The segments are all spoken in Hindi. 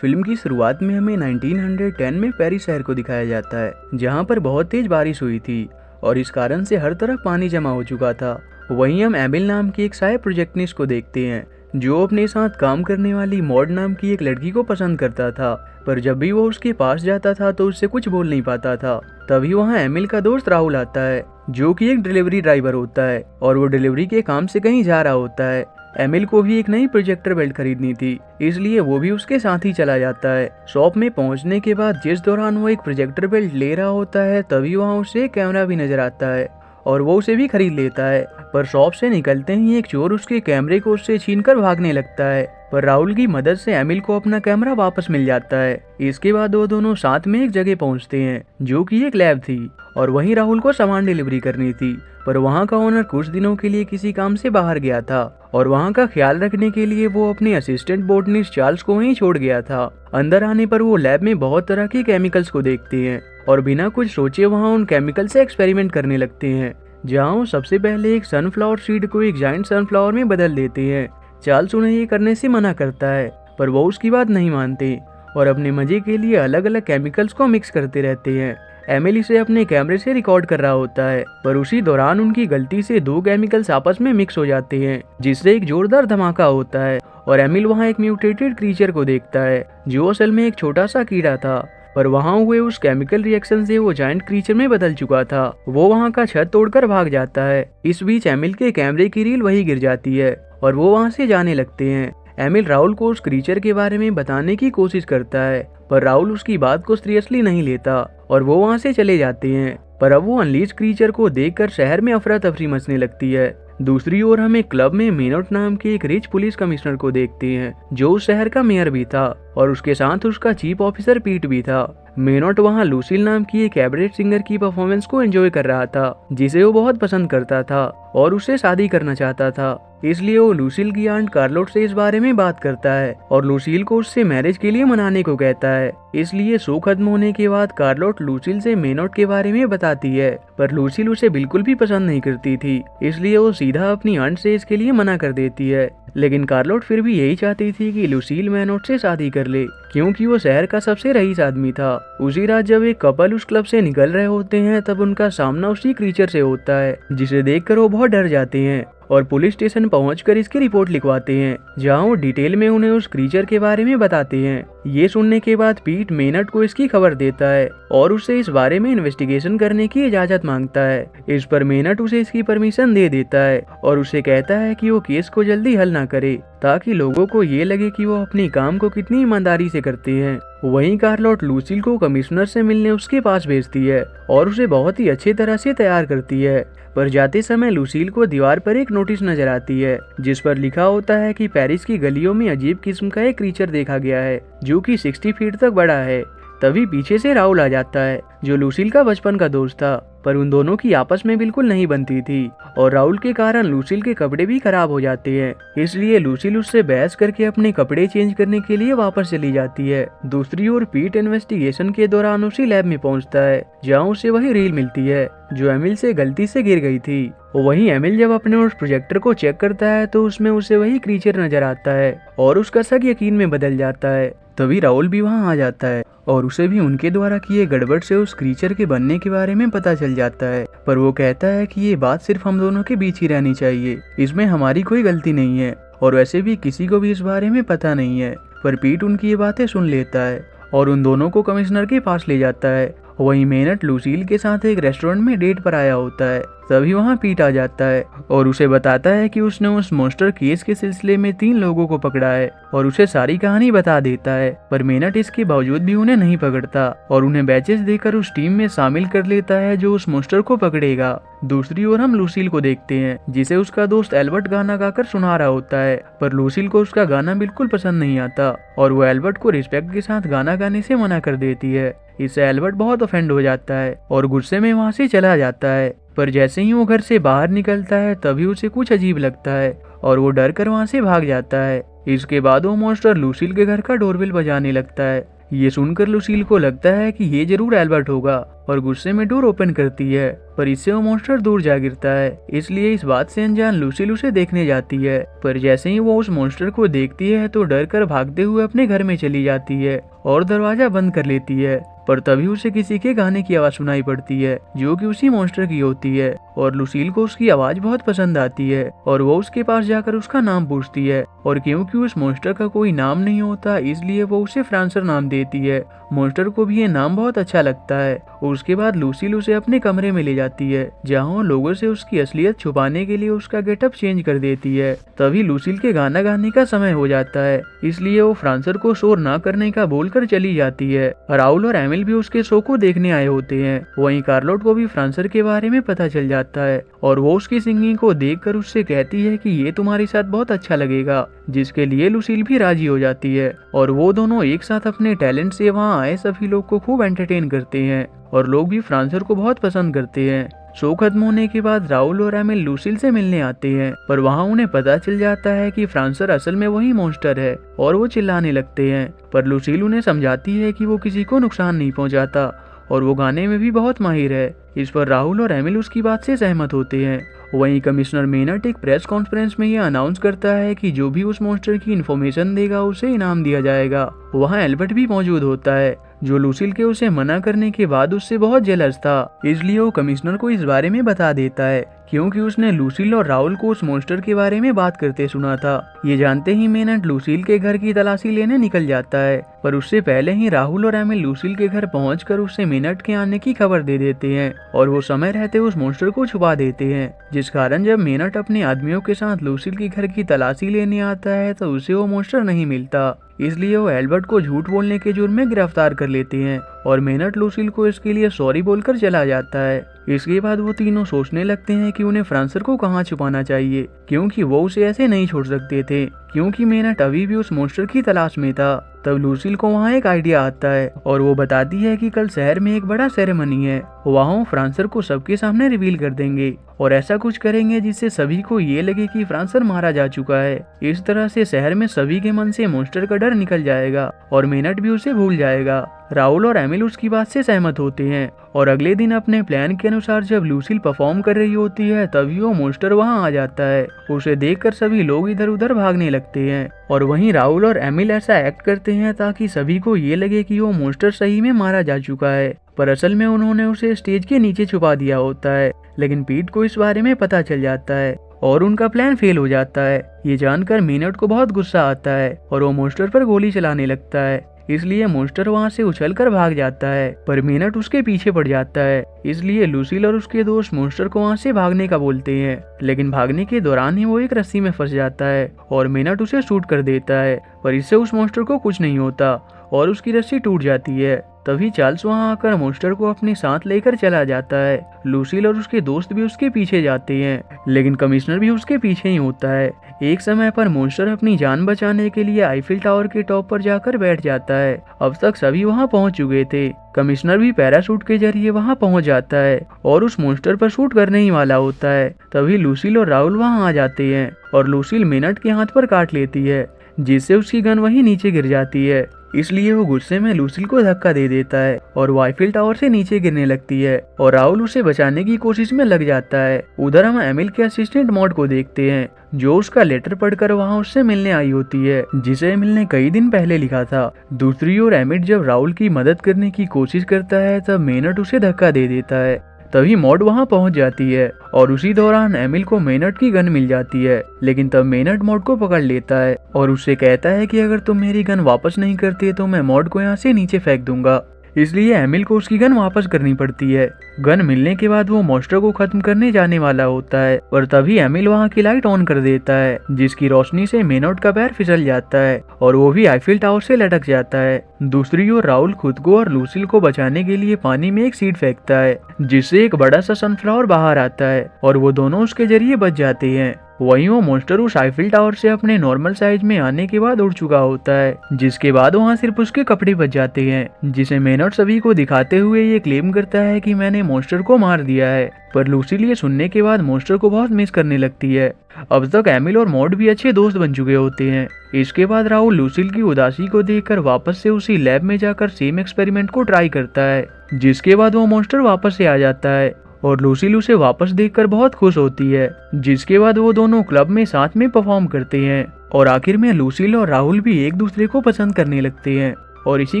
फिल्म की शुरुआत में हमें 1910 में पेरिस शहर को दिखाया जाता है, जहां पर बहुत तेज बारिश हुई थी और इस कारण से हर तरफ पानी जमा हो चुका था। वहीं हम एमिल नाम की एक शायर प्रोजेक्टनिस्ट को देखते हैं, जो अपने साथ काम करने वाली मॉड नाम की एक लड़की को पसंद करता था, पर जब भी वो उसके पास जाता था तो उससे कुछ बोल नहीं पाता था। तभी वहाँ एमिल का दोस्त राहुल आता है, जो कि एक डिलीवरी ड्राइवर होता है और वो डिलीवरी के काम से कहीं जा रहा होता है। एमिल को भी एक नई प्रोजेक्टर बेल्ट खरीदनी थी, इसलिए वो भी उसके साथ ही चला जाता है। शॉप में पहुंचने के बाद जिस दौरान वो एक प्रोजेक्टर बेल्ट ले रहा होता है, तभी वहाँ उसे कैमरा भी नजर आता है और वो उसे भी खरीद लेता है। पर शॉप से निकलते ही एक चोर उसके कैमरे को उससे छीनकर भागने लगता है, पर राहुल की मदद से एमिल को अपना कैमरा वापस मिल जाता है। इसके बाद वो दोनों साथ में एक जगह पहुंचते हैं, जो कि एक लैब थी, और वहीं राहुल को सामान डिलीवरी करनी थी। पर वहां का ओनर कुछ दिनों के लिए किसी काम से बाहर गया था और वहां का ख्याल रखने के लिए वो अपने असिस्टेंट बोटनिस्ट चार्ल्स को वहीं छोड़ गया था। अंदर आने पर वो लैब में बहुत तरह के केमिकल्स को देखते हैं और बिना कुछ सोचे वहां उन केमिकल से एक्सपेरिमेंट करने लगते हैं, जहां वो सबसे पहले एक सनफ्लावर सीड को एक जायंट सनफ्लावर में बदल देते हैं। चार्ल्स उन्हें ये करने से मना करता है, पर वो उसकी बात नहीं मानते और अपने मजे के लिए अलग अलग केमिकल्स को मिक्स करते रहते हैं। एमिल इसे अपने कैमरे से रिकॉर्ड कर रहा होता है, पर उसी दौरान उनकी गलती से दो केमिकल्स आपस में मिक्स हो जाते हैं, जिससे एक जोरदार धमाका होता है और एमिल वहां एक म्यूटेटेड क्रीचर को देखता है, जो असल में एक छोटा सा कीड़ा था, पर वहां हुए उस केमिकल रिएक्शन से वो जायंट क्रीचर में बदल चुका था। वो वहां का छत तोड़कर भाग जाता है। इस बीच एमिल के कैमरे की रील वही गिर जाती है और वो वहां से जाने लगते हैं। एमिल राहुल को उस क्रीचर के बारे में बताने की कोशिश करता है, पर राहुल उसकी बात को सीरियसली नहीं लेता और वो वहां से चले जाते हैं। पर अब वो अनलीज क्रीचर को देखकर शहर में अफरा तफरी मचने लगती है। दूसरी ओर हम एक क्लब में मेनोट नाम के एक रिच पुलिस कमिश्नर को देखते हैं, जो उस शहर का मेयर भी था और उसके साथ उसका चीफ ऑफिसर पीट भी था। मेनोट वहाँ लूसील नाम की एक कैबरेट सिंगर की परफॉर्मेंस को एंजॉय कर रहा था, जिसे वो बहुत पसंद करता था और उससे शादी करना चाहता था। इसलिए वो लूसील की आंट कार्लोट से इस बारे में बात करता है और लूसील को उससे मैरिज के लिए मनाने को कहता है। इसलिए शो खत्म होने के बाद कार्लोट लूसील से मेनोट के बारे में बताती है, पर लूसील उसे बिल्कुल भी पसंद नहीं करती थी, इसलिए वो सीधा अपनी आंट से इसके लिए मना कर देती है। लेकिन कार्लोट फिर भी यही चाहती थी कि लूसील मेनोट से शादी कर ले, क्योंकि वो शहर का सबसे रईस आदमी था। उसी रात जब एक कपल उस क्लब से निकल रहे होते हैं, तब उनका सामना उसी क्रीचर से होता है, जिसे देखकर वो बहुत डर जाते हैं और पुलिस स्टेशन पहुंचकर इसकी रिपोर्ट लिखवाते हैं, जहां वो डिटेल में उन्हें उस क्रीचर के बारे में बताते हैं। ये सुनने के बाद पीट मेनट को इसकी खबर देता है और उससे इस बारे में इन्वेस्टिगेशन करने की इजाजत मांगता है। इस पर मेनट उसे इसकी परमिशन दे देता है और उसे कहता है कि वो केस को जल्दी हल ना करे, ताकि लोगों को ये लगे कि वो अपनी काम को कितनी ईमानदारी से करते हैं। वहीं कार्लोट लूसील को कमिश्नर से मिलने उसके पास भेजती है और उसे बहुत ही अच्छी तरह से तैयार करती है। पर जाते समय लूसील को दीवार पर एक नोटिस नजर आती है, जिस पर लिखा होता है कि पेरिस की गलियों में अजीब किस्म का एक क्रीचर देखा गया है, जो कि 60 फीट तक बड़ा है। तभी पीछे से राहुल आ जाता है, जो लूसील का बचपन का दोस्त था, पर उन दोनों की आपस में बिल्कुल नहीं बनती थी और राहुल के कारण लूसील के कपड़े भी खराब हो जाते हैं। इसलिए लूसील उससे बहस करके अपने कपड़े चेंज करने के लिए वापस चली जाती है। दूसरी ओर पीट इन्वेस्टिगेशन के दौरान उसी लैब में पहुंचता है, जहां उसे वही रील मिलती है जो एमिल से गलती से गिर गई थी। वहीं एमिल जब अपने उस प्रोजेक्टर को चेक करता है तो उसमें उसे वही क्रीचर नजर आता है और उसका शक यकीन में बदल जाता है। तभी राहुल भी वहां आ जाता है और उसे भी उनके द्वारा किए गड़बड़ से उस क्रीचर के बनने के बारे में पता चल जाता है, पर वो कहता है कि ये बात सिर्फ हम दोनों के बीच ही रहनी चाहिए, इसमें हमारी कोई गलती नहीं है और वैसे भी किसी को भी इस बारे में पता नहीं है। पर पीट उनकी ये बातें सुन लेता है और उन दोनों को कमिश्नर के पास ले जाता है। वहीं मेनट लूसील के साथ एक रेस्टोरेंट में डेट पर आया होता है, तभी वहां पीट आ जाता है और उसे बताता है कि उसने उस मॉन्स्टर केस के सिलसिले में 3 लोगों को पकड़ा है और उसे सारी कहानी बता देता है। पर मेनट इसके बावजूद भी उन्हें नहीं पकड़ता और उन्हें बैचेस देकर उस टीम में शामिल कर लेता है जो उस मॉन्स्टर को पकड़ेगा। दूसरी ओर हम लूसील को देखते हैं, जिसे उसका दोस्त एल्बर्ट गाना गाकर सुना रहा होता है, पर लूसील को उसका गाना बिल्कुल पसंद नहीं आता और वो एल्बर्ट को रिस्पेक्ट के साथ गाना गाने से मना कर देती है। इससे एल्बर्ट बहुत ऑफेंड हो जाता है और गुस्से में वहां से चला जाता है। पर जैसे ही वो घर से बाहर निकलता है, तभी उसे कुछ अजीब लगता है और वो डर कर वहां से भाग जाता है। इसके बाद वो मॉन्स्टर लूसील के घर का डोरबेल बजाने लगता है। ये सुनकर लूसील को लगता है कि ये जरूर एल्बर्ट होगा और गुस्से में डोर ओपन करती है, पर इससे वो मॉन्स्टर दूर जा गिरता है। इसलिए इस बात से अनजान लूसील उसे देखने जाती है, पर जैसे ही वो उस मॉन्स्टर को देखती है तो डर कर भागते हुए अपने घर में चली जाती है और दरवाजा बंद कर लेती है। पर तभी उसे किसी के गाने की आवाज सुनाई पड़ती है, जो कि उसी मॉन्स्टर की होती है, और लूसील को उसकी आवाज बहुत पसंद आती है और वो उसके पास जाकर उसका नाम पूछती है। और क्योंकि उस मॉन्स्टर का कोई नाम नहीं होता, इसलिए वो उसे फ्रांसर नाम देती है। मॉन्स्टर को भी ये नाम बहुत अच्छा लगता है। और उसके बाद लूसील उसे अपने कमरे में ले जाती है, जहाँ वो लोगों से उसकी असलियत छुपाने के लिए उसका गेटअप चेंज कर देती है। तभी लूसील के गाना गाने का समय हो जाता है, इसलिए वो फ्रांसर को शोर ना करने का बोलकर चली जाती है। राउल और एमिल भी उसके शो को देखने आए होते हैं। वहीं कार्लोट को भी फ्रांसर के बारे में पता चल जाता है और वो उसकी सिंगिंग को देखकर उससे कहती है कि ये तुम्हारे साथ बहुत अच्छा लगेगा, जिसके लिए लूसील भी राजी हो जाती है। और वो दोनों एक साथ अपने टैलेंट से वहाँ आए सभी लोग को खूब एंटरटेन करते हैं और लोग भी फ्रांसर को बहुत पसंद करते हैं। शो खत्म होने के बाद राउल और एमिल लूसील से मिलने आते हैं, पर वहाँ उन्हें पता चल जाता है कि फ्रांसर असल में वही मॉन्स्टर है और वो चिल्लाने लगते हैं। पर लूसील उन्हें समझाती है कि वो किसी को नुकसान नहीं पहुंचाता और वो गाने में भी बहुत माहिर है। इस पर राहुल और एमिल उसकी बात से सहमत होते हैं। वहीं कमिश्नर मेनट एक प्रेस कॉन्फ्रेंस में यह अनाउंस करता है कि जो भी उस मॉन्स्टर की इन्फॉर्मेशन देगा उसे इनाम दिया जाएगा। वहाँ एल्बर्ट भी मौजूद होता है, जो लूसील के उसे मना करने के बाद उससे बहुत जेलस था, इसलिए वो कमिश्नर को इस बारे में बता देता है, क्योंकि उसने लूसील और राहुल को उस मॉन्स्टर के बारे में बात करते सुना था। ये जानते ही मेनट लूसील के घर की तलाशी लेने निकल जाता है, पर उससे पहले ही राहुल और एमिल लूसील के घर पहुंचकर उससे मेनट के आने की खबर दे देते हैं और वो समय रहते उस मॉन्स्टर को छुपा देते हैं, जिस कारण जब मेनट अपने आदमियों के साथ लूसील के घर की तलाशी लेने आता है तो उसे वो मॉन्स्टर नहीं मिलता। इसलिए वो एल्बर्ट को झूठ बोलने के जुर्म में गिरफ्तार कर लेते हैं और मेनट लूसील को इसके लिए सॉरी बोलकर चला जाता है। इसके बाद वो तीनों सोचने लगते हैं कि उन्हें फ्रांसर को कहाँ छुपाना चाहिए, क्योंकि वो उसे ऐसे नहीं छोड़ सकते थे, क्योंकि मेनट अभी भी उस मॉन्स्टर की तलाश में था। तब लूसील को वहाँ एक आइडिया आता है और वो बताती है कि कल शहर में एक बड़ा सेरेमनी है, वहाँ फ्रांसर को सबके सामने रिवील कर देंगे और ऐसा कुछ करेंगे जिससे सभी को ये लगे कि फ्रांसर मारा जा चुका है। इस तरह से शहर में सभी के मन से मॉन्स्टर का डर निकल जाएगा और मेनट भी उसे भूल जाएगा। राहुल और एमिल उसकी बात से सहमत होते हैं और अगले दिन अपने प्लान के अनुसार जब लूसील परफॉर्म कर रही होती है तभी वो मॉन्स्टर वहां आ जाता है। उसे देखकर सभी लोग इधर उधर भागने लगते हैं और वहीं राहुल और एमिल ऐसा एक्ट करते हैं ताकि सभी को ये लगे कि वो मॉन्स्टर सही में मारा जा चुका है, पर असल में उन्होंने उसे स्टेज के नीचे छुपा दिया होता है। लेकिन पीट को इस बारे में पता चल जाता है और उनका प्लान फेल हो जाता है। ये जानकर मेनट को बहुत गुस्सा आता है और वो मॉन्स्टर पर गोली चलाने लगता है, इसलिए मॉन्स्टर वहां से उछलकर भाग जाता है, पर मेनट उसके पीछे पड़ जाता है। इसलिए लूसील और उसके दोस्त मॉन्स्टर को वहां से भागने का बोलते हैं, लेकिन भागने के दौरान ही वो एक रस्सी में फंस जाता है और मेनट उसे शूट कर देता है, पर इससे उस मॉन्स्टर को कुछ नहीं होता और उसकी रस्सी टूट जाती है। तभी चार्ल्स वहां आकर मॉन्स्टर को अपने साथ लेकर चला जाता है। लूसील और उसके दोस्त भी उसके पीछे जाते हैं, लेकिन कमिश्नर भी उसके पीछे ही होता है। एक समय पर मॉन्स्टर अपनी जान बचाने के लिए आईफिल टावर के टॉप पर जाकर बैठ जाता है। अब तक सभी वहां पहुंच चुके थे। कमिश्नर भी पैराशूट के जरिए वहां पहुंच जाता है और उस मॉन्स्टर पर शूट करने ही वाला होता है। तभी लूसील और राहुल वहां आ जाते हैं और लूसील मेनट के हाथ पर काट लेती है, जिससे उसकी गन वहीं नीचे गिर जाती है। इसलिए वो गुस्से में लूसील को धक्का दे देता है और वो आईफिल टावर से नीचे गिरने लगती है और राहुल उसे बचाने की कोशिश में लग जाता है। उधर हम एमिल के असिस्टेंट मॉड को देखते हैं, जो उसका लेटर पढ़कर वहाँ उससे मिलने आई होती है, जिसे एमिल ने कई दिन पहले लिखा था। दूसरी ओर एमिल जब राहुल की मदद करने की कोशिश करता है तब मेनट उसे धक्का दे देता है। तभी मॉड वहां पहुंच जाती है और उसी दौरान एमिल को मेनट की गन मिल जाती है, लेकिन तब मेनट मॉड को पकड़ लेता है और उससे कहता है कि अगर तुम मेरी गन वापस नहीं करते तो मैं मॉड को यहाँ से नीचे फेंक दूंगा। इसलिए एमिल को उसकी गन वापस करनी पड़ती है। गन मिलने के बाद वो मॉन्स्टर को खत्म करने जाने वाला होता है और तभी एमिल वहाँ की लाइट ऑन कर देता है, जिसकी रोशनी से मेनट का पैर फिसल जाता है और वो भी आईफिल टावर से लटक जाता है। दूसरी ओर राहुल खुद को और लूसील को बचाने के लिए पानी में एक सीड फेंकता है, जिससे एक बड़ा सा सनफ्लावर बाहर आता है और वो दोनों उसके जरिए बच जाते हैं। वहीं वो मॉन्स्टर उस आईफिल टावर से अपने नॉर्मल साइज में आने के बाद उड़ चुका होता है, जिसके बाद वहाँ सिर्फ उसके कपड़े बच जाते हैं, जिसे मेनॉट सभी को दिखाते हुए ये क्लेम करता है कि मैंने मॉन्स्टर को मार दिया है। पर लूसील ये सुनने के बाद मॉन्स्टर को बहुत मिस करने लगती है। अब तक एमिल और मॉड भी अच्छे दोस्त बन चुके होते हैं। इसके बाद राहुल लूसील की उदासी को देखकर वापस से उसी लैब में जाकर सेम एक्सपेरिमेंट को ट्राई करता है, जिसके बाद वो मॉन्स्टर वापस से आ जाता है और लूसील उसे वापस देखकर बहुत खुश होती है। जिसके बाद वो दोनों क्लब में साथ में परफॉर्म करते हैं और आखिर में लूसील और राहुल भी एक दूसरे को पसंद करने लगते हैं। और इसी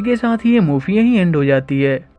के साथ ही ये मूवी यहीं एंड हो जाती है।